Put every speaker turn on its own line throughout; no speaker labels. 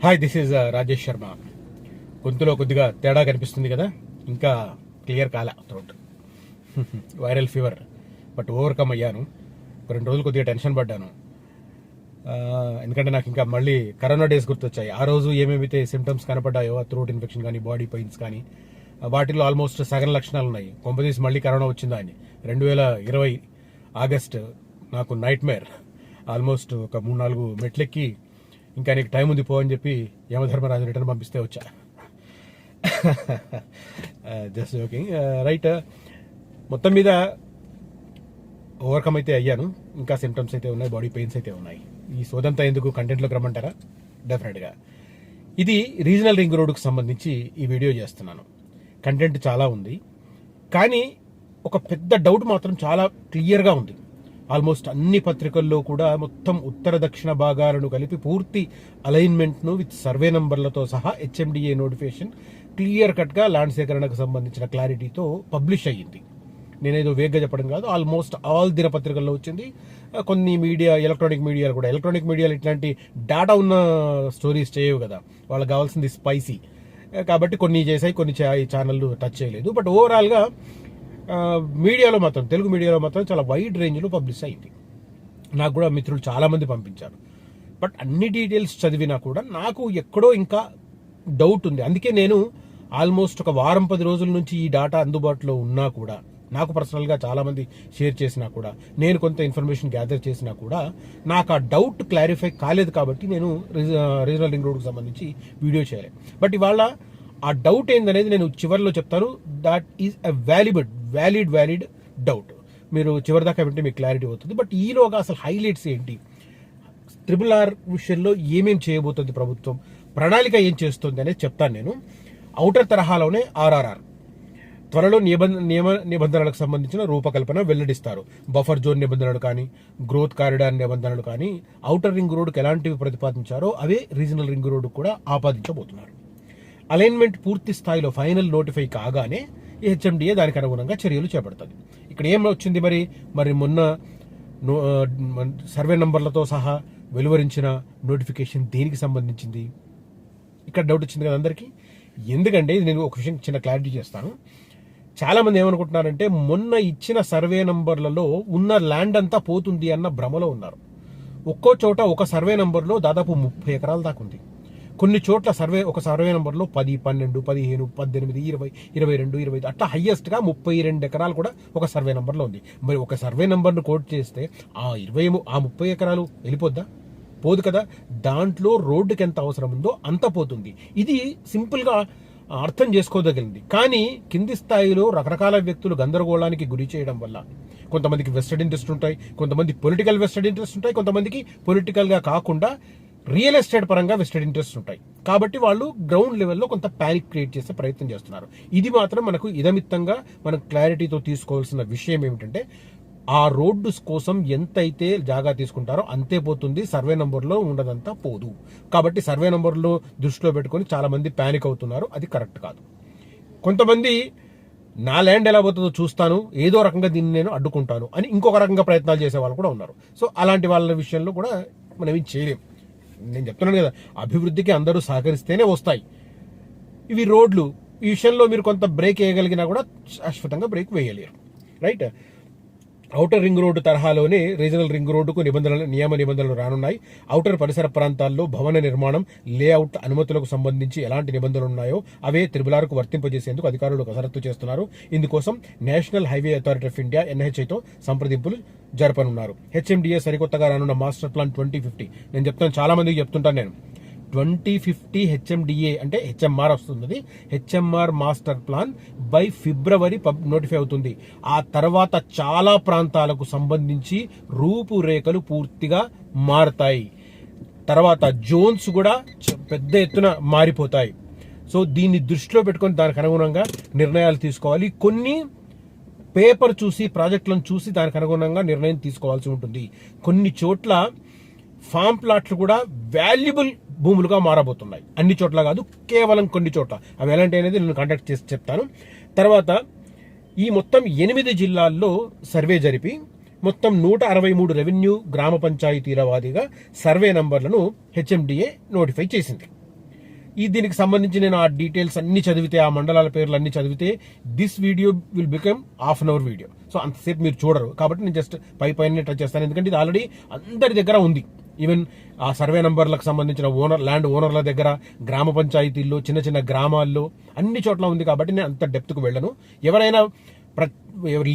Hi, this is Rajesh Sharma. గొంతులో కొద్దిగా తేడా కనిపిస్తుంది కదా, ఇంకా క్లియర్ కాల throat. Viral fever, but overcome అయ్యాను. 2 రోజులు కొద్దిగా టెన్షన్ పడ్డాను, ఎందుకంటే నాకు ఇంకా మళ్ళీ కరోనా డేస్ గుర్తొచ్చాయి. ఆ రోజు ఏమేమైతే సిమ్టమ్స్ కనపడ్డాయో, థ్రోట్ ఇన్ఫెక్షన్ కానీ, బాడీ పెయిన్స్ కానీ, వాటిలో ఆల్మోస్ట్ సగం లక్షణాలు ఉన్నాయి. కొంపదీసి మళ్ళీ కరోనా వచ్చిందా అని. 2020 ఆగస్ట్ నాకు నైట్ మేర్. ఆల్మోస్ట్ ఒక 3-4 మెట్లెక్కి ఇంకా నీకు టైం ఉంది పో అని చెప్పి యమధర్మరాజు రిటర్న్ పంపిస్తే వచ్చా. Just joking, right. మొత్తం మీద ఓవర్కమ్ అయితే అయ్యాను. ఇంకా సిమ్టమ్స్ అయితే ఉన్నాయి, బాడీ పెయిన్స్ అయితే ఉన్నాయి. ఈ సోదంతా ఎందుకు కంటెంట్లోకి రమ్మంటారా? డెఫినెట్గా ఇది రీజనల్ రింగ్ రోడ్డుకు సంబంధించి ఈ వీడియో చేస్తున్నాను. కంటెంట్ చాలా ఉంది, కానీ ఒక పెద్ద డౌట్ మాత్రం చాలా క్లియర్గా ఉంది. ఆల్మోస్ట్ అన్ని పత్రికల్లో కూడా మొత్తం ఉత్తర దక్షిణ భాగాలను కలిపి పూర్తి అలైన్మెంట్ను విత్ సర్వే నంబర్లతో సహా హెచ్ఎండిఏ నోటిఫికేషన్ క్లియర్ కట్గా ల్యాండ్ సేకరణకు సంబంధించిన క్లారిటీతో పబ్లిష్ అయ్యింది. నేనేదో వేగ్గా చెప్పడం కాదు, ఆల్మోస్ట్ ఆల్ దినపత్రికల్లో వచ్చింది. కొన్ని మీడియా, ఎలక్ట్రానిక్ మీడియాలు కూడా. ఎలక్ట్రానిక్ మీడియాలు ఇట్లాంటి డేటా ఉన్న స్టోరీస్ చేయవు కదా, వాళ్ళకి కావాల్సింది స్పైసీ. కాబట్టి కొన్ని చేశాయి, కొన్ని ఛానళ్ళు టచ్ చేయలేదు. బట్ ఓవరాల్గా మీడియాలో మాత్రం, తెలుగు మీడియాలో మాత్రం చాలా వైడ్ రేంజ్లో పబ్లిష్ అయింది. నాకు కూడా మిత్రులు చాలామంది పంపించారు. బట్ అన్ని డీటెయిల్స్ చదివినా కూడా నాకు ఎక్కడో ఇంకా డౌట్ ఉంది. అందుకే నేను ఆల్మోస్ట్ ఒక 10 రోజుల నుంచి ఈ డేటా అందుబాటులో ఉన్నా కూడా, నాకు పర్సనల్గా చాలామంది షేర్ చేసినా కూడా, నేను కొంత ఇన్ఫర్మేషన్ గ్యాదర్ చేసినా కూడా నాకు ఆ డౌట్ క్లారిఫై కాలేదు. కాబట్టి నేను రీజనల్ రింగ్ రోడ్కి సంబంధించి వీడియో చేయలేదు. బట్ ఇవాళ ఆ డౌట్ ఏందనేది నేను చివరిలో చెప్తాను. That is a valid doubt. మీరు చివరి దాకా వింటే మీకు క్లారిటీ అవుతుంది. బట్ ఈలోగా అసలు హైలైట్స్ ఏంటి, RRR విషయంలో ఏమేం చేయబోతుంది ప్రభుత్వం, ప్రణాళిక ఏం చేస్తుంది అనేది చెప్తాను నేను. ఔటర్ తరహాలోనే RRR త్వరలో నియమ నిబంధనలకు సంబంధించిన రూపకల్పన వెల్లడిస్తారు. బఫర్ జోన్ నిబంధనలు కానీ, గ్రోత్ కారిడార్ నిబంధనలు కానీ, ఔటర్ రింగ్ రోడ్డుకు ఎలాంటివి ప్రతిపాదించారో అవే రీజనల్ రింగ్ రోడ్డు కూడా ఆపాదించబోతున్నారు. అలైన్మెంట్ పూర్తి స్థాయిలో ఫైనల్ నోటిఫై కాగానే హెచ్ఎండిఏ దానికి అనుగుణంగా చర్యలు చేపడుతుంది. ఇక్కడ ఏం వచ్చింది మరి మొన్న సర్వే నంబర్లతో సహా వెలువరించిన నోటిఫికేషన్ దేనికి సంబంధించింది? ఇక్కడ డౌట్ వచ్చింది కదా అందరికీ. ఎందుకంటే ఇది నేను ఒక విషయం చిన్న క్లారిటీ చేస్తాను. చాలా మంది ఏమనుకుంటున్నారంటే, మొన్న ఇచ్చిన సర్వే నంబర్లలో ఉన్న ల్యాండ్ అంతా పోతుంది అన్న భ్రమలో ఉన్నారు. ఒక్కో చోట ఒక సర్వే నంబర్లో దాదాపు 30 ఎకరాల దాకా ఉంది. కొన్ని చోట్ల ఒక సర్వే నంబర్లో 10, 12, 15, 18, 20, 22, 25 అట్లా హైయెస్ట్గా 32 ఎకరాలు కూడా ఒక సర్వే నంబర్లో ఉంది. మరి ఒక సర్వే నంబర్ను కోట్ చేస్తే ఆ 30 ఎకరాలు వెళ్ళిపోద్దా? పోదు కదా. దాంట్లో రోడ్డుకి ఎంత అవసరం ఉందో అంత పోతుంది. ఇది సింపుల్గా అర్థం చేసుకోదగినది. కానీ కింది స్థాయిలో రకరకాల వ్యక్తులు గందరగోళానికి గురి చేయడం వల్ల కొంతమందికి వెస్టెడ్ ఇంట్రెస్ట్ ఉంటాయి, కొంతమంది పొలిటికల్ వెస్టెడ్ ఇంట్రెస్ట్ ఉంటాయి, కొంతమందికి పొలిటికల్గా కాకుండా రియల్ ఎస్టేట్ పరంగా వెస్టెడ్ ఇంట్రెస్ట్ ఉంటాయి. కాబట్టి వాళ్ళు గ్రౌండ్ లెవెల్లో కొంత ప్యానిక్ క్రియేట్ చేసే ప్రయత్నం చేస్తున్నారు. ఇది మాత్రం మనకు ఇదమిత్తంగా మనం క్లారిటీతో తీసుకోవాల్సిన విషయం ఏమిటంటే, ఆ రోడ్డు కోసం ఎంతైతే జాగా తీసుకుంటారో అంతే పోతుంది, సర్వే నంబర్లో ఉండదంతా పోదు. కాబట్టి సర్వే నంబర్లో దృష్టిలో పెట్టుకొని చాలా మంది ప్యానిక్ అవుతున్నారు. అది కరెక్ట్ కాదు. కొంతమంది నా ల్యాండ్ ఎలా పోతుందో చూస్తాను, ఏదో రకంగా దీన్ని నేను అడ్డుకుంటాను అని ఇంకొక రకంగా ప్రయత్నాలు చేసే వాళ్ళు కూడా ఉన్నారు. సో అలాంటి వాళ్ళ విషయంలో కూడా మనం ఏం చేయలేం. నేను చెప్తున్నాను కదా, అభివృద్ధికి అందరూ సహకరిస్తేనే వస్తాయి ఇవి రోడ్లు. ఈ విషయంలో మీరు కొంత బ్రేక్ వేయగలిగినా కూడా శాశ్వతంగా బ్రేక్ వేయలేరు, రైట్. ఔటర్ రింగ్ రోడ్డు తరహాలోనే రీజనల్ రింగ్ రోడ్డుకు నియమ నిబంధనలు రానున్నాయి. ఔటర్ పరిసర ప్రాంతాల్లో భవన నిర్మాణం, లేఅవుట్ అనుమతులకు సంబంధించి ఎలాంటి నిబంధనలు ఉన్నాయో అవే RRRకు వర్తింపజేసేందుకు అధికారులు కసరత్తు చేస్తున్నారు. ఇందుకోసం national highway authority of India NHAతో సంప్రదింపులు జరపనున్నారు. హెచ్ఎండిఏ సరికొత్తగా రానున్న మాస్టర్ ప్లాన్ 2050, నేను చెప్తాను, చాలా మందికి చెప్తుంటాను నేను, 2050 హెచ్ఎండిఏ అంటే హెచ్ఎంఆర్ వస్తుంది. HMR master plan by February notify అవుతుంది. ఆ తర్వాత చాలా ప్రాంతాలకు సంబంధించి రూపురేఖలు పూర్తిగా మారుతాయి. తర్వాత జోన్స్ కూడా పెద్ద ఎత్తున మారిపోతాయి. సో దీన్ని దృష్టిలో పెట్టుకొని దానికి అనుగుణంగా నిర్ణయాలు తీసుకోవాలి. కొన్ని పేపర్ చూసి, ప్రాజెక్టులను చూసి దానికి అనుగుణంగా నిర్ణయం తీసుకోవాల్సి ఉంటుంది. కొన్ని చోట్ల ఫామ్ ప్లాట్లు కూడా వాల్యుబుల్ భూములుగా మారబోతున్నాయి. అన్ని చోట్ల కాదు, కేవలం కొన్ని చోట్ల. అవి ఎలాంటి అనేది నేను కాంటాక్ట్ చేసి చెప్తాను. తర్వాత ఈ మొత్తం 8 జిల్లాల్లో సర్వే జరిపి మొత్తం 163 రెవెన్యూ గ్రామ పంచాయతీల వారీగా సర్వే నంబర్లను హెచ్ఎండిఏ నోటిఫై చేసింది. దీనికి సంబంధించి నేను ఆ డీటెయిల్స్ అన్ని చదివితే, ఆ మండలాల పేర్లు అన్ని చదివితే this video will become half an hour video. So అంతసేపు మీరు చూడరు కాబట్టి నేను జస్ట్ పైన టచ్ చేస్తాను, ఎందుకంటే ఇది ఆల్రెడీ అందరి దగ్గర ఉంది. ఈవెన్ ఆ సర్వే నంబర్లకు సంబంధించిన ల్యాండ్ ఓనర్ల దగ్గర, గ్రామ పంచాయతీల్లో, చిన్న చిన్న గ్రామాల్లో అన్ని చోట్ల ఉంది కాబట్టి నేను అంత డెప్త్కు వెళ్ళను. ఎవరైనా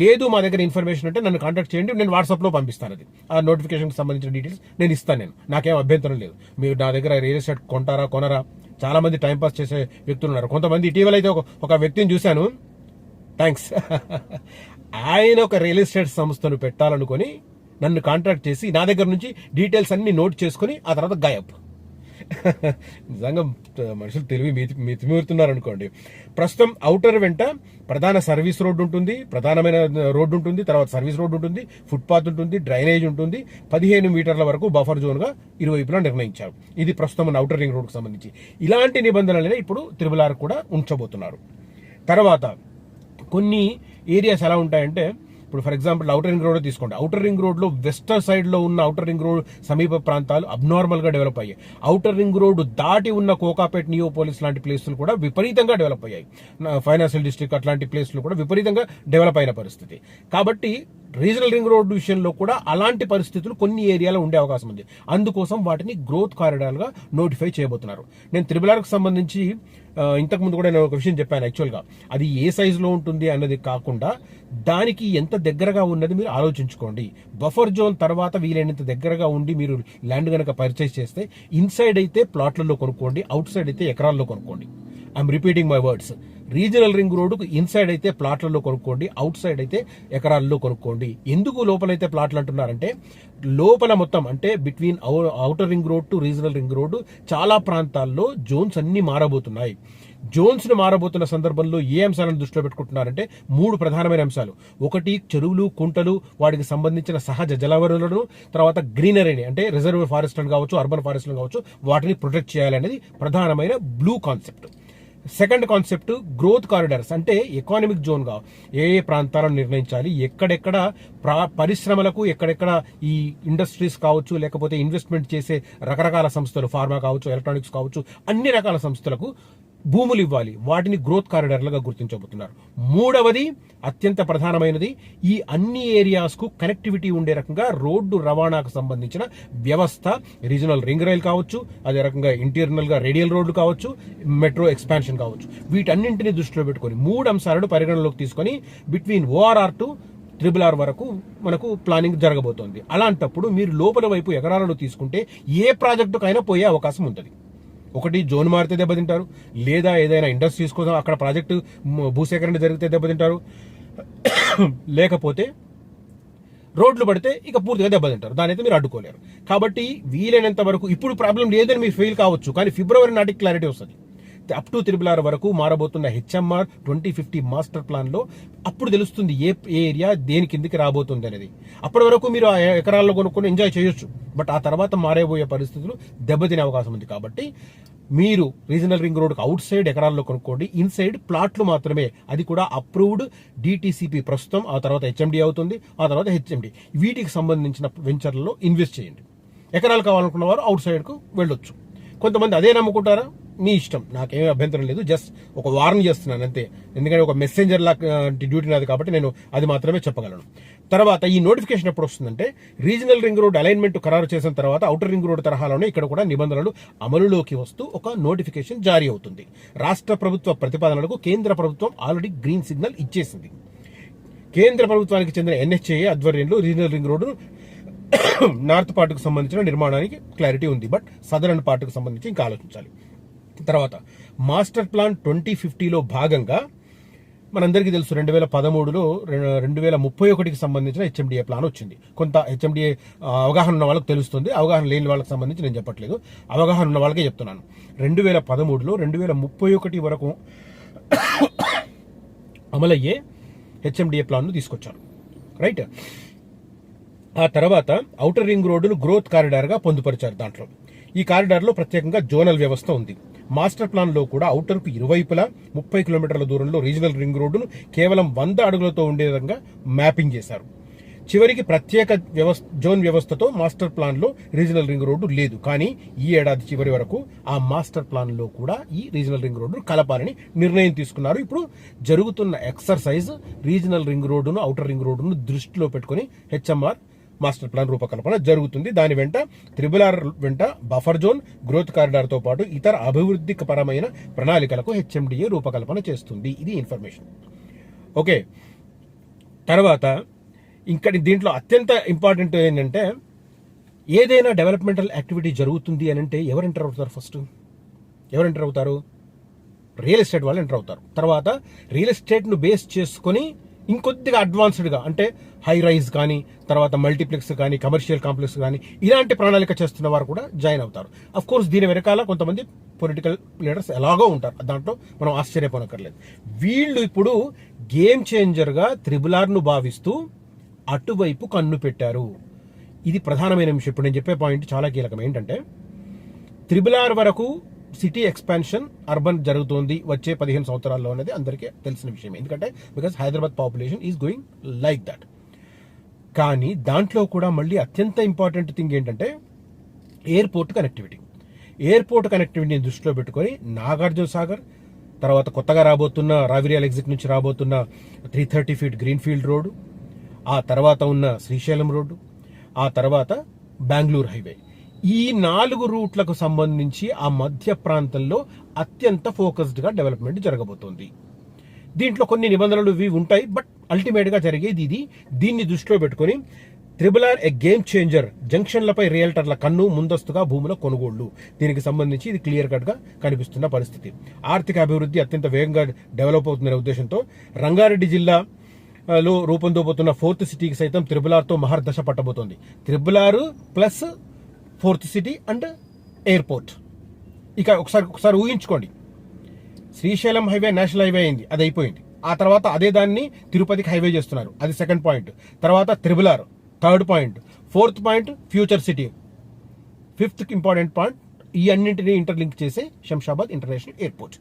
లేదు మా దగ్గర ఇన్ఫర్మేషన్ అంటే నన్ను కాంటాక్ట్ చేయండి, నేను వాట్సాప్లో పంపిస్తాను. అది ఆ నోటిఫికేషన్కి సంబంధించిన డీటెయిల్స్ నేను ఇస్తాను. నాకేం అభ్యంతరం లేదు. మీరు నా దగ్గర రియల్ ఎస్టేట్ కొంటారా కొనరా, చాలా మంది టైంపాస్ చేసే వ్యక్తులు ఉన్నారు. కొంతమంది ఇటీవల అయితే ఒక వ్యక్తిని చూశాను, థ్యాంక్స్, ఆయన ఒక రియల్ ఎస్టేట్ సంస్థను పెట్టాలనుకొని నన్ను కాంటాక్ట్ చేసి నా దగ్గర నుంచి డీటెయిల్స్ అన్ని నోట్ చేసుకుని ఆ తర్వాత గాయబ్. నిజంగా మనుషులు తెలివి మితిమీరుతున్నారు అనుకోండి. ప్రస్తుతం ఔటర్ వెంట ప్రధాన సర్వీస్ రోడ్డు ఉంటుంది, ప్రధానమైన రోడ్డు ఉంటుంది, తర్వాత సర్వీస్ రోడ్డు ఉంటుంది, ఫుట్పాత్ ఉంటుంది, డ్రైనేజ్ ఉంటుంది. 15 మీటర్ల వరకు బఫర్ జోన్ గా ఇరువైపులా నిర్ణయించారు. ఇది ప్రస్తుతం ఉన్న ఔటర్ రింగ్ రోడ్డుకు సంబంధించి ఇలాంటి నిబంధనలనే ఇప్పుడు త్రిబుల్ కూడా ఉంచబోతున్నారు. తర్వాత కొన్ని ఏరియాస్ ఎలా ఉంటాయంటే, ఇప్పుడు for example outer ring road తీసుకోండి. ఔటర్ రింగ్ రోడ్ లో వెస్టర్న్ సైడ్ లో ఉన్న ఔటర్ రింగ్ రోడ్ సమీప ప్రాంతాలు అబ్నార్మల్ గా డెవలప్ అయ్యాయి. ఔటర్ రింగ్ రోడ్ దాటి ఉన్న కోకాపేట్, నియోపోలిస్ లాంటి ప్లేసులు కూడా విపరీతంగా డెవలప్ అయ్యాయి. ఫైనాన్షియల్ డిస్ట్రిక్ట్ అట్లాంటి ప్లేసులు కూడా విపరీతంగా డెవలప్ అయిన పరిస్థితి. కాబట్టి రీజనల్ రింగ్ రోడ్ విషయంలో కూడా అలాంటి పరిస్థితులు కొన్ని ఏరియాలో ఉండే అవకాశం ఉంది. అందుకోసం వాటిని గ్రోత్ కారిడార్ గా నోటిఫై చేయబోతున్నారు. నేను త్రిబుల్ సంబంధించి ఇంతకుముందు కూడా నేను ఒక విషయం చెప్పాను. యాక్చువల్గా అది ఏ సైజులో ఉంటుంది అన్నది కాకుండా దానికి ఎంత దగ్గరగా ఉన్నది మీరు ఆలోచించుకోండి. బఫర్ జోన్ తర్వాత వీలైనంత దగ్గరగా ఉండి మీరు ల్యాండ్ కనుక పర్చేస్ చేస్తే ఇన్సైడ్ అయితే ప్లాట్లలో కొనుక్కోండి, అవుట్ సైడ్ అయితే ఎకరాల్లో కొనుక్కోండి. I'm repeating my words. Regional ring రోడ్డుకు ఇన్సైడ్ అయితే ప్లాట్లలో కొనుక్కోండి, అవుట్ సైడ్ అయితే ఎకరాల్లో కొనుక్కోండి. ఎందుకు లోపలైతే ప్లాట్లు అంటున్నారంటే, లోపల మొత్తం అంటే between outer ring road to regional ring road చాలా ప్రాంతాల్లో జోన్స్ అన్ని మారబోతున్నాయి. జోన్స్ ను మారబోతున్న సందర్భంలో ఏ అంశాలను దృష్టిలో పెట్టుకుంటున్నారంటే 3 ప్రధానమైన అంశాలు. ఒకటి చెరువులు, కుంటలు, వాటికి సంబంధించిన సహజ జలవనరులను, తర్వాత గ్రీనరీని అంటే రిజర్వ్ ఫారెస్ట్లను కావచ్చు, అర్బన్ ఫారెస్ట్లను కావచ్చు, వాటిని ప్రొటెక్ట్ చేయాలనేది ప్రధానమైన blue concept. Second concept growth corridors, అంటే ఎకానమిక్ జోన్ గా ఏ ప్రాంతాలను నిర్ణయించాలి, ఎక్కడెక్కడ పరిశ్రమలకు, ఎక్కడెక్కడ ఈ ఇండస్ట్రీస్ కావచ్చు, లేకపోతే ఇన్వెస్ట్మెంట్ చేసే రకరకాల సంస్థలు, ఫార్మా కావచ్చు, ఎలక్ట్రానిక్స్ కావచ్చు, అన్ని రకాల సంస్థలకు భూములు ఇవ్వాలి. వాటిని గ్రోత్ కారిడార్లుగా గుర్తించబోతున్నారు. మూడవది అత్యంత ప్రధానమైనది, ఈ అన్ని ఏరియాస్ కు కనెక్టివిటీ ఉండే రకంగా రోడ్డు రవాణాకు సంబంధించిన వ్యవస్థ, రీజనల్ రింగ్ రైల్ కావచ్చు, అదే రకంగా ఇంటర్నల్ గా రేడియల్ రోడ్లు కావచ్చు, మెట్రో ఎక్స్పాన్షన్ కావచ్చు, వీటన్నింటినీ దృష్టిలో పెట్టుకొని 3 అంశాలను పరిగణనలోకి తీసుకొని బిట్వీన్ ORR టు RRR వరకు మనకు ప్లానింగ్ జరగబోతోంది. అలాంటప్పుడు మీరు లోపల వైపు ఎకరాలను తీసుకుంటే ఏ ప్రాజెక్టుకైనా పోయే అవకాశం ఉంటుంది. ఒకటి జోన్ మారితే దెబ్బతింటారు, లేదా ఏదైనా ఇండస్ట్రీస్ కోసం అక్కడ ప్రాజెక్టు భూసేకరణ జరిగితే దెబ్బతింటారు, లేకపోతే రోడ్లు పడితే ఇక పూర్తిగా దెబ్బతింటారు. దాని అయితే మీరు అడ్డుకోలేరు. కాబట్టి వీలైనంత వరకు ఇప్పుడు ప్రాబ్లం లేదని మీరు ఫెయిల్ కావచ్చు, కానీ ఫిబ్రవరి నాటికి క్లారిటీ వస్తుంది. అప్ టు RRR వరకు మారబోతున్న HMR 2050 మాస్టర్ ప్లాన్ లో అప్పుడు తెలుస్తుంది ఏ ఏరియా దేని కిందికి రాబోతుంది అనేది. అప్పటి వరకు మీరు ఆ ఎకరాల్లో కొనుక్కొని ఎంజాయ్ చేయొచ్చు, బట్ ఆ తర్వాత మారేబోయే పరిస్థితులు దెబ్బతినే అవకాశం ఉంది. కాబట్టి మీరు regional ring road out side ఎకరాల్లో కొనుక్కోండి, ఇన్సైడ్ ప్లాట్లు మాత్రమే, అది కూడా అప్రూవ్డ్ DTCP ప్రస్తుతం, ఆ తర్వాత HMD అవుతుంది, ఆ తర్వాత HMD. వీటికి సంబంధించిన వెంచర్లలో ఇన్వెస్ట్ చేయండి. ఎకరాలు కావాలనుకున్న వారు అవుట్ సైడ్ కు వెళ్ళొచ్చు. కొంతమంది అదే నమ్ముకుంటారా, మీ ఇష్టం, నాకేమీ అభ్యంతరం లేదు. జస్ట్ ఒక వార్న్ చేస్తున్నాను అంతే, ఎందుకంటే ఒక మెసెంజర్ లాంటి డ్యూటీ నాది కాబట్టి నేను అది మాత్రమే చెప్పగలను. తర్వాత ఈ నోటిఫికేషన్ ఎప్పుడు వస్తుందంటే, రీజనల్ రింగ్ రోడ్ అలైన్మెంట్ ఖరారు చేసిన తర్వాత ఔటర్ రింగ్ రోడ్ తరహాలోనే ఇక్కడ కూడా నిబంధనలు అమలులోకి వస్తూ ఒక నోటిఫికేషన్ జారీ అవుతుంది. రాష్ట్ర ప్రభుత్వ ప్రతిపాదనలకు కేంద్ర ప్రభుత్వం ఆల్రెడీ గ్రీన్ సిగ్నల్ ఇచ్చేసింది. కేంద్ర ప్రభుత్వానికి చెందిన NHAA ఆధ్వర్యంలో రీజనల్ రింగ్ రోడ్డు నార్త్ పార్ట్కు సంబంధించిన నిర్మాణానికి క్లారిటీ ఉంది, బట్ సదరన్ పార్ట్కు సంబంధించి ఇంకా ఆలోచించాలి. తర్వాత మాస్టర్ ప్లాన్ 2050లో భాగంగా మనందరికీ తెలుసు 2013లో 2031కి సంబంధించిన HMDA ప్లాన్ వచ్చింది. కొంత HMDA అవగాహన ఉన్న వాళ్ళకి తెలుస్తుంది, అవగాహన లేని వాళ్ళకి సంబంధించి నేను చెప్పట్లేదు, అవగాహన ఉన్న వాళ్ళకే చెప్తున్నాను. 2013లో 2031 వరకు అమలయ్యే HMDA ప్లాన్ను తీసుకొచ్చారు, రైట్. ఆ తర్వాత ఔటర్ రింగ్ రోడ్డును గ్రోత్ కారిడార్ గా పొందుపరిచారు. దాంట్లో ఈ కారిడార్ లో ప్రత్యేకంగా జోనల్ వ్యవస్థ ఉంది. మాస్టర్ ప్లాన్ లో కూడా ఔటర్ కు ఇరువైపులా 30 కిలోమీటర్ల దూరంలో రీజనల్ రింగ్ రోడ్డును కేవలం 100 అడుగులతో ఉండే విధంగా మ్యాపింగ్ చేశారు. చివరికి ప్రత్యేక జోన్ వ్యవస్థతో మాస్టర్ ప్లాన్ లో రీజనల్ రింగ్ రోడ్డు లేదు. కానీ ఈ ఏడాది చివరి వరకు ఆ మాస్టర్ ప్లాన్ లో కూడా ఈ రీజనల్ రింగ్ రోడ్డు కలపాలని నిర్ణయం తీసుకున్నారు. ఇప్పుడు జరుగుతున్న ఎక్సర్సైజ్ రీజనల్ రింగ్ రోడ్డును, ఔటర్ రింగ్ రోడ్డును దృష్టిలో పెట్టుకుని హెచ్ఎంఆర్ మాస్టర్ ప్లాన్ రూపకల్పన జరుగుతుంది. దాని వెంట త్రిబుల్ వెంట బఫర్ జోన్, గ్రోత్ కారిడార్ తో పాటు ఇతర అభివృద్ధి పరమైన ప్రణాళికలకు హెచ్ఎండిఏ రూపకల్పన చేస్తుంది. ఇది ఇన్ఫర్మేషన్. ఓకే, తర్వాత ఇంకా దీంట్లో అత్యంత ఇంపార్టెంట్ ఏంటంటే, ఏదైనా డెవలప్మెంటల్ యాక్టివిటీ జరుగుతుంది అని అంటే ఎవరు ఎంటర్ అవుతారు? ఫస్ట్ ఎవరు ఎంటర్ అవుతారు? రియల్ ఎస్టేట్ వాళ్ళు ఎంటర్ అవుతారు. తర్వాత రియల్ ఎస్టేట్ను బేస్ చేసుకొని ఇంకొద్దిగా అడ్వాన్స్డ్గా అంటే హై రైజ్ కానీ, తర్వాత మల్టీప్లెక్స్ కానీ, కమర్షియల్ కాంప్లెక్స్ కానీ ఇలాంటి ప్రణాళిక చేస్తున్న వారు కూడా జాయిన్ అవుతారు. అఫ్ కోర్స్ దీని వెనకాల కొంతమంది పొలిటికల్ లీడర్స్ ఎలాగో ఉంటారు, దాంట్లో మనం ఆశ్చర్యపోనక్కర్లేదు. వీళ్ళు ఇప్పుడు గేమ్ చేంజర్గా త్రిబుల్-ఆర్ను భావిస్తూ అటువైపు కన్ను పెట్టారు. ఇది ప్రధానమైన విషయం. ఇప్పుడు నేను చెప్పే పాయింట్ చాలా కీలకం. ఏంటంటే త్రిబుల్-ఆర్ వరకు సిటీ ఎక్స్పాన్షన్ అర్బన్ జరుగుతోంది వచ్చే 15 సంవత్సరాల్లో అనేది అందరికీ తెలిసిన విషయం. ఎందుకంటే because Hyderabad population is going like that. కానీ దాంట్లో కూడా మళ్ళీ అత్యంత ఇంపార్టెంట్ థింగ్ ఏంటంటే ఎయిర్పోర్ట్ కనెక్టివిటీ. ఎయిర్పోర్ట్ కనెక్టివిటీని దృష్టిలో పెట్టుకొని నాగార్జున సాగర్, తర్వాత కొత్తగా రాబోతున్న రావిరియల్ ఎగ్జిట్ నుంచి రాబోతున్న 330 ఫీట్ గ్రీన్ఫీల్డ్ రోడ్డు, ఆ తర్వాత ఉన్న శ్రీశైలం రోడ్డు, ఆ తర్వాత బెంగళూరు హైవే, ఈ 4 రూట్లకు సంబంధించి ఆ మధ్య ప్రాంతంలో అత్యంత ఫోకస్డ్గా డెవలప్మెంట్ జరగబోతోంది. దీంట్లో కొన్ని నిబంధనలు ఇవి ఉంటాయి, బట్ అల్టిమేట్గా జరిగేది ఇది. దీన్ని దృష్టిలో పెట్టుకుని త్రిబుల్-ఆర్ ఏ గేమ్ చేంజర్. జంక్షన్లపై రియల్టర్ల కన్ను, ముందస్తుగా భూముల కొనుగోళ్లు, దీనికి సంబంధించి ఇది క్లియర్ కట్ గా కనిపిస్తున్న పరిస్థితి. ఆర్థిక అభివృద్ధి అత్యంత వేగంగా డెవలప్ అవుతున్న ఉద్దేశంతో రంగారెడ్డి జిల్లాలో రూపొందబోతున్న 4th సిటీకి సైతం త్రిబుల్-ఆర్తో మహర్దశ పట్టబోతోంది. Triple R plus 4th city and airport. ఇక ఒకసారి ఊహించుకోండి, శ్రీశైలం హైవే నేషనల్ హైవే అయింది, అది అయిపోయింది. ఆ తర్వాత అదే దాన్ని తిరుపతికి హైవే చేస్తున్నారు, అది 2nd పాయింట్. తర్వాత triple-are 3rd point. 4th point future city. 5th important point ఈ అన్నింటినీ ఇంటర్లింక్ చేసే శంషాబాద్ ఇంటర్నేషనల్ ఎయిర్పోర్ట్.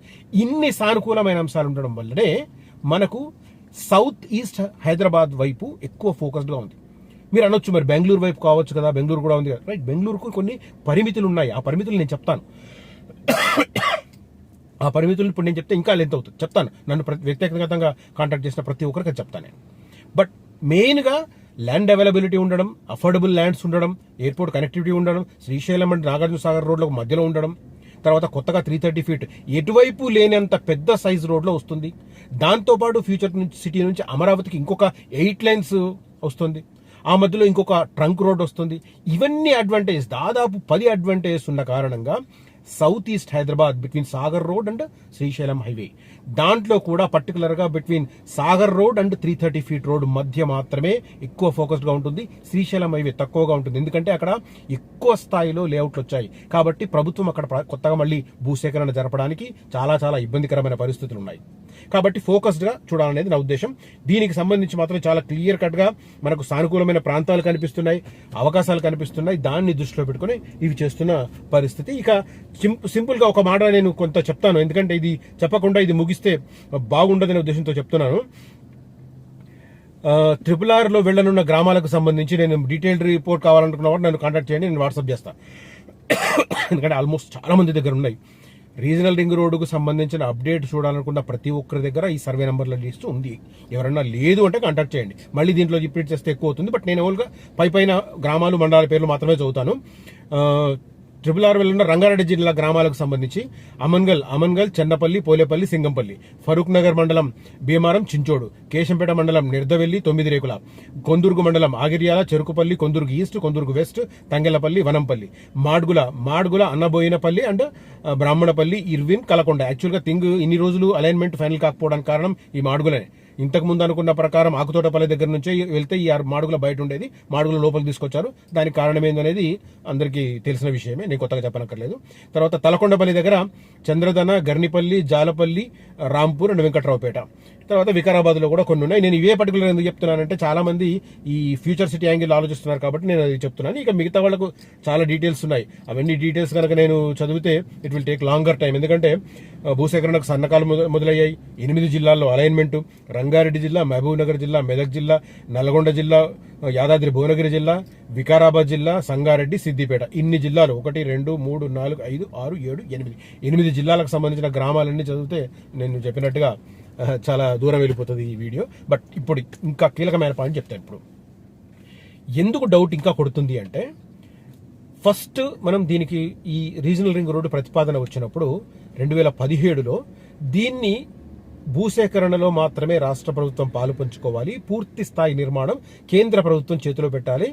ఇన్ని సానుకూలమైన అంశాలు ఉండడం వల్లనే మనకు సౌత్ ఈస్ట్ హైదరాబాద్ వైపు ఎక్కువ ఫోకస్డ్గా ఉంది. మీరు అనొచ్చు, మరి బెంగళూరు వైపు కావచ్చు కదా, బెంగళూరు కూడా ఉంది కదా. రైట్, బెంగళూరుకు కొన్ని పరిమితులు ఉన్నాయి. ఆ పరిమితులు నేను చెప్తాను. ఆ పరిమితులు ఇప్పుడు నేను చెప్తే ఇంకా లెంత్ అవుతుంది, చెప్తాను. నన్ను వ్యక్తిగతంగా కాంటాక్ట్ చేసిన ప్రతి ఒక్కరికి చెప్తాను నేను. బట్ మెయిన్గా ల్యాండ్ అవైలబిలిటీ ఉండడం, అఫోర్డబుల్ ల్యాండ్స్ ఉండడం, ఎయిర్పోర్ట్ కనెక్టివిటీ ఉండడం, శ్రీశైలం అండ్ నాగార్జున సాగర్ రోడ్లకు మధ్యలో ఉండడం, తర్వాత కొత్తగా 330 ఫీట్ ఎటువైపు లేనంత పెద్ద సైజ్ రోడ్లో వస్తుంది. దాంతోపాటు ఫ్యూచర్ సిటీ నుంచి అమరావతికి ఇంకొక 8 లైన్స్ వస్తుంది. ఆ మధ్యలో ఇంకొక ట్రంక్ రోడ్ వస్తుంది. ఇవన్నీ అడ్వాంటేజ్, దాదాపు 10 అడ్వాంటేజెస్ ఉన్న కారణంగా south east Hyderabad between Sagar road and Srisailam highway, దాంట్లో కూడా పర్టికులర్గా between Sagar road and 330 feet road మధ్య మాత్రమే ఎక్కువ ఫోకస్డ్గా ఉంటుంది. శ్రీశైలం హైవే తక్కువగా ఉంటుంది, ఎందుకంటే అక్కడ ఎక్కువ స్థాయిలో లేఅవుట్లు వచ్చాయి. కాబట్టి ప్రభుత్వం అక్కడ కొత్తగా మళ్ళీ భూసేకరణ జరపడానికి చాలా చాలా ఇబ్బందికరమైన పరిస్థితులు ఉన్నాయి. కాబట్టి ఫోకస్డ్గా చూడాలనేది నా ఉద్దేశం. దీనికి సంబంధించి మాత్రం చాలా క్లియర్ కట్గా మనకు సానుకూలమైన ప్రాంతాలు కనిపిస్తున్నాయి, అవకాశాలు కనిపిస్తున్నాయి. దాన్ని దృష్టిలో పెట్టుకుని ఇవి చేస్తున్న పరిస్థితి. ఇక సింపుల్గా ఒక మాట నేను కొంత చెప్తాను, ఎందుకంటే ఇది చెప్పకుండా ఇది ముగిస్తే బాగుండదనే ఉద్దేశంతో చెప్తున్నాను. త్రిబుల్-ఆర్లో వెళ్లనున్న గ్రామాలకు సంబంధించి నేను డీటెయిల్డ్ రిపోర్ట్ కావాలనుకున్న వాడు నన్ను కాంటాక్ట్ చేయండి, నేను వాట్సాప్ చేస్తాను. ఎందుకంటే ఆల్మోస్ట్ చాలా మంది దగ్గర ఉన్నాయి. రీజనల్ రింగ్ రోడ్డుకు సంబంధించిన అప్డేట్ చూడాలనుకున్న ప్రతి ఒక్కరి దగ్గర ఈ సర్వే నెంబర్ల లిస్ట్ ఉంది. ఎవరన్నా లేదు అంటే కాంటాక్ట్ చేయండి. మళ్ళీ దీంట్లో రిపీట్ చేస్తే ఎక్కువ అవుతుంది, బట్ నేను ఓల్గా పైన గ్రామాలు మండలాల పేర్లు మాత్రమే చదువుతాను. త్రిబుల్-ఆర్ వెళ్ళిన రంగారెడ్డి జిల్లా గ్రామాలకు సంబంధించి అమన్గల్, చెన్నపల్లి, పోలేపల్లి, సింగంపల్లి, ఫరూక్ నగర్ మండలం భీమారం, చించోడు, కేశంపేట మండలం నిర్దవెల్లి, 9 రేకుల, కొందుర్గు మండలం Agiryala, Cherukupalli, Kondurgu east, Kondurgu west, Tangellapalli, Vanampalli, Madgula, Annaboinapalli and Brahmanapalli, Irwin, Kalakonda. యాక్చువల్గా ఇన్ని రోజులు అలైన్మెంట్ ఫైనల్ కాకపోవడానికి కారణం ఈ మాడ్గులనే. ఇంతకు ముందు అనుకున్న ప్రకారం ఆకుతోటపల్లి దగ్గర నుంచే వెళ్తే ఈ 6 మాడుగుల బయట ఉండేది, మాడుగుల లోపలికి తీసుకొచ్చారు. దానికి కారణం ఏందనేది అందరికీ తెలిసిన విషయమే, నేను కొత్తగా చెప్పనక్కర్లేదు. తర్వాత తలకొండపల్లి దగ్గర చంద్రదన, గర్నిపల్లి, జాలపల్లి, రాంపూర్ అండ్ వెంకట్రావుపేట, తర్వాత వికారాబాద్లో కూడా కొన్ని ఉన్నాయి. నేను ఇవే పర్టికులర్ ఎందుకు చెప్తున్నానంటే చాలా మంది ఈ ఫ్యూచర్ సిటీ యాంగిల్ ఆలోచిస్తున్నారు కాబట్టి నేను అది చెప్తున్నాను. ఇక మిగతా వాళ్ళకు చాలా డీటెయిల్స్ ఉన్నాయి. అవన్నీ డీటెయిల్స్ కనుక నేను చదివితే it will take longer time. ఎందుకంటే భూసేకరణకు సన్నకాలు మొదలయ్యాయి. 8 జిల్లాల్లో అలైన్మెంట్: రంగారెడ్డి జిల్లా, మహబూబ్ నగర్ జిల్లా, మెదక్ జిల్లా, నల్గొండ జిల్లా, యాదాద్రి భువనగిరి జిల్లా, వికారాబాద్ జిల్లా, సంగారెడ్డి, సిద్దిపేట. ఇన్ని జిల్లాలు 1, 2, 3, 4, 5, 6, 7, 8 జిల్లాలకు సంబంధించిన గ్రామాలన్నీ చదివితే నేను చెప్పినట్టుగా చాలా దూరం వెళ్ళిపోతుంది ఈ వీడియో. బట్ ఇప్పుడు ఇంకా కీలకమైన పాయింట్ చెప్తాను. ఇప్పుడు ఎందుకు డౌట్ ఇంకా కొడుతుంది అంటే, ఫస్ట్ మనం దీనికి ఈ రీజనల్ రింగ్ రోడ్డు ప్రతిపాదన వచ్చినప్పుడు 2017లో దీన్ని భూసేకరణలో మాత్రమే రాష్ట్ర ప్రభుత్వం పాలు పంచుకోవాలి, పూర్తి స్థాయి నిర్మాణం కేంద్ర ప్రభుత్వం చేతిలో పెట్టాలి,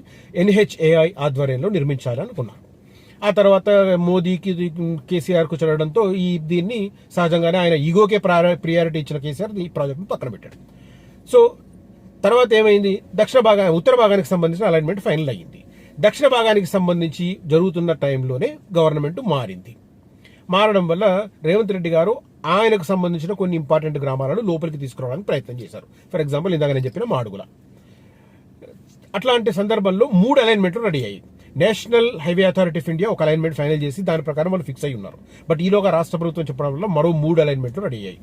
NHAI ఆధ్వర్యంలో నిర్మించాలి అనుకున్నారు. ఆ తర్వాత మోదీకి కేసీఆర్కు చదవడంతో దీన్ని సహజంగానే ఆయన ఈగోకే ప్రియారిటీ ఇచ్చిన కేసీఆర్ ఈ ప్రాజెక్ట్ను పక్కన పెట్టాడు. సో తర్వాత ఏమైంది, ఉత్తర భాగానికి సంబంధించిన అలైన్మెంట్ ఫైనల్ అయ్యింది. దక్షిణ భాగానికి సంబంధించి జరుగుతున్న టైంలోనే గవర్నమెంట్ మారడం వల్ల రేవంత్ రెడ్డి గారు ఆయనకు సంబంధించిన కొన్ని ఇంపార్టెంట్ గ్రామాలను లోపలికి తీసుకురావడానికి ప్రయత్నం చేశారు. ఫర్ ఎగ్జాంపుల్ ఇందాక నేను చెప్పిన మాడుగుల. అట్లాంటి సందర్భంలో 3 అలైన్మెంట్లు రెడీ అయ్యాయి. National highway authority of India ఒక అలైన్మెంట్ ఫైనల్ చేసి దాని ప్రకారం వాళ్ళు ఫిక్స్ అయి ఉన్నారు. బట్ ఈలోగా రాష్ట్ర ప్రభుత్వం చెప్పడం వల్ల మరో 3 అలైన్మెంట్లు రెడీ అయ్యాయి.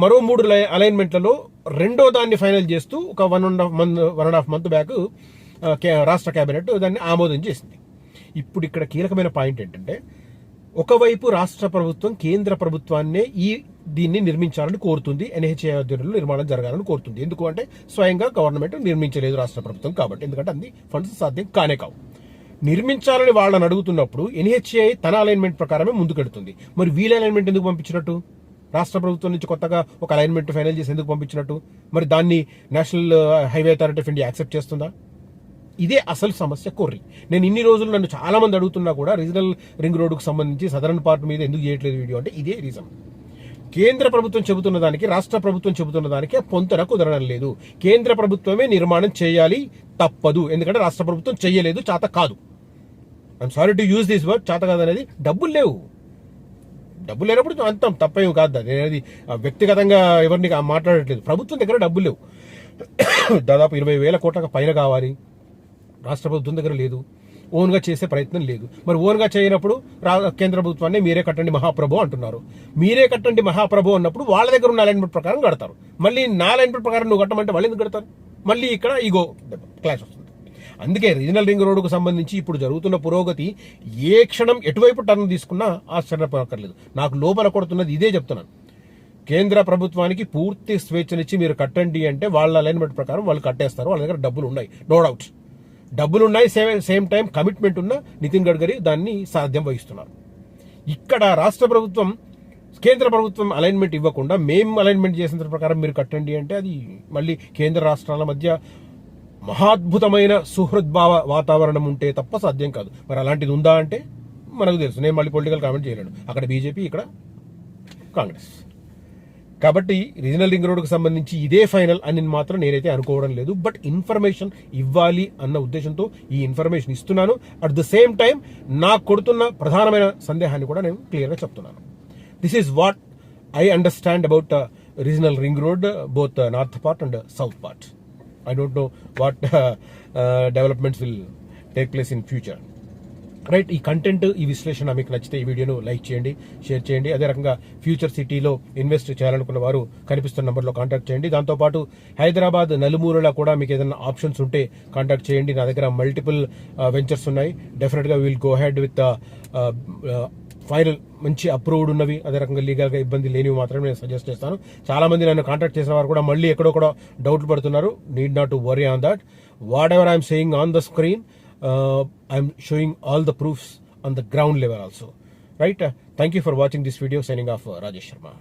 మరో 3 అలైన్మెంట్లలో రెండో దాన్ని ఫైనల్ చేస్తూ ఒక 1.5 మంత్ బ్యాక్ రాష్ట్ర కేబినెట్ దాన్ని ఆమోదం చేసింది. ఇప్పుడు ఇక్కడ కీలకమైన పాయింట్ ఏంటంటే, ఒకవైపు రాష్ట్ర ప్రభుత్వం కేంద్ర ప్రభుత్వాన్నే దీన్ని నిర్మించాలని కోరుతుంది, NHAI ఆధ్వర్యంలో నిర్మాణం జరగాలని కోరుతుంది. ఎందుకు అంటే స్వయంగా గవర్నమెంట్ నిర్మించలేదు రాష్ట్ర ప్రభుత్వం కాబట్టి, ఎందుకంటే అన్ని ఫండ్స్ సాధ్యం కానే కావు. నిర్మించాలని వాళ్ళని అడుగుతున్నప్పుడు NHAI తన అలైన్మెంట్ ప్రకారమే ముందుకెడుతుంది. మరి వీళ్ళ అలైన్మెంట్ ఎందుకు పంపించినట్టు? రాష్ట్ర ప్రభుత్వం నుంచి కొత్తగా ఒక అలైన్మెంట్ ఫైనల్ చేసి ఎందుకు పంపించినట్టు? మరి దాన్ని national highway authority of India accept చేస్తుందా? ఇదే అసలు సమస్య కొర్రి. నేను ఇన్ని రోజులు నన్ను చాలా మంది అడుగుతున్నా కూడా రీజనల్ రింగ్ రోడ్డుకు సంబంధించి సదరన్ పార్ట్ మీద ఎందుకు చేయట్లేదు వీడియో అంటే ఇదే రీజన్. కేంద్ర ప్రభుత్వం చెబుతున్న దానికి రాష్ట్ర ప్రభుత్వం చెబుతున్న దానికి పొంతన కుదరడం లేదు. కేంద్ర ప్రభుత్వమే నిర్మాణం చేయాలి, తప్పదు. ఎందుకంటే రాష్ట్ర ప్రభుత్వం చేయలేదు, చేత కాదు. I'm sorry to use this word, చేత కాదు అనేది. డబ్బులు లేనప్పుడు అంతం తప్పేం కాదు. నేను అది వ్యక్తిగతంగా ఎవరిని మాట్లాడట్లేదు. ప్రభుత్వం దగ్గర డబ్బులు లేవు. దాదాపు 20,000 కోట్ల పైన కావాలి. రాష్ట్ర ప్రభుత్వం దగ్గర లేదు. ఓన్గా చేసే ప్రయత్నం లేదు. మరి ఓన్గా చేయనప్పుడు కేంద్ర ప్రభుత్వాన్ని మీరే కట్టండి మహాప్రభు అంటున్నారు. మీరే కట్టండి మహాప్రభు అన్నప్పుడు వాళ్ళ దగ్గర ఉన్న అలైన్మెంట్ ప్రకారం కడతారు. మళ్ళీ నా అలైన్మెంట్ ప్రకారం నువ్వు కట్టమంటే వాళ్ళు ఎందుకు కడతారు? మళ్ళీ ఇక్కడ ఈగో క్లాష్ వస్తుంది. అందుకే రీజనల్ రింగ్ రోడ్డుకు సంబంధించి ఇప్పుడు జరుగుతున్న పురోగతి ఏ క్షణం ఎటువైపు టర్న్ తీసుకున్నా ఆశ్చర్యపడక్కర్లేదు. నాకు లోపల కొడుతున్నది ఇదే చెప్తున్నాను. కేంద్ర ప్రభుత్వానికి పూర్తి స్వేచ్ఛనిచ్చి మీరు కట్టండి అంటే వాళ్ళ అలైన్మెంట్ ప్రకారం వాళ్ళు కట్టేస్తారు. వాళ్ళ దగ్గర డబ్బులు ఉన్నాయి, నో డౌట్. డబ్బులున్నాయి, సేమ్ టైం కమిట్మెంట్ ఉన్న నితిన్ గడ్కరీ దాన్ని సాధ్యం వహిస్తున్నారు. ఇక్కడ రాష్ట్ర ప్రభుత్వం కేంద్ర ప్రభుత్వం అలైన్మెంట్ ఇవ్వకుండా మేము అలైన్మెంట్ చేసిన ప్రకారం మీరు కట్టండి అంటే అది మళ్ళీ కేంద్ర రాష్ట్రాల మధ్య మహాద్భుతమైన సుహృద్భావ వాతావరణం ఉంటే తప్ప సాధ్యం కాదు. మరి అలాంటిది ఉందా అంటే మనకు తెలుసు. నేను మళ్ళీ పొలిటికల్ కామెంట్ చేయలేను. అక్కడ బీజేపీ, ఇక్కడ కాంగ్రెస్. కాబట్టి రీజనల్ రింగ్ రోడ్డుకు సంబంధించి ఇదే ఫైనల్ అని మాత్రం నేనైతే అనుకోవడం లేదు. బట్ ఇన్ఫర్మేషన్ ఇవ్వాలి అన్న ఉద్దేశంతో ఈ ఇన్ఫర్మేషన్ ఇస్తున్నాను. అట్ ద సేమ్ టైం నాకు కొడుతున్న ప్రధానమైన సందేహాన్ని కూడా నేను క్లియర్గా చెప్తున్నాను. This is what I understand about regional ring road, both north part and south part. I don't know what developments will take place in future. Right, ఈ కంటెంట్, ఈ విశ్లేషణ మీకు నచ్చితే ఈ వీడియోను లైక్ చేయండి, షేర్ చేయండి. అదే రకంగా ఫ్యూచర్ సిటీలో ఇన్వెస్ట్ చేయాలనుకున్న వారు కనిపిస్తున్న నెంబర్లో కాంటాక్ట్ చేయండి. దాంతోపాటు హైదరాబాద్ నలుమూలలా కూడా మీకు ఏదైనా ఆప్షన్స్ ఉంటే కాంటాక్ట్ చేయండి. నా దగ్గర మల్టిపుల్ వెంచర్స్ ఉన్నాయి. డెఫినెట్గా will go head with final మంచి అప్రూవ్డ్ ఉన్నవి, అదే రకంగా లీగల్గా ఇబ్బంది లేనివి మాత్రమే నేను సజెస్ట్ చేస్తాను. చాలా మంది నన్ను కాంటాక్ట్ చేసిన వారు కూడా మళ్ళీ ఎక్కడో డౌట్లు పడుతున్నారు. Need not to worry on that. What ever I'm saying on the screen, I'm showing all the proofs on the ground level also. Right? Thank you for watching this video. Signing off, Rajesh Sharma.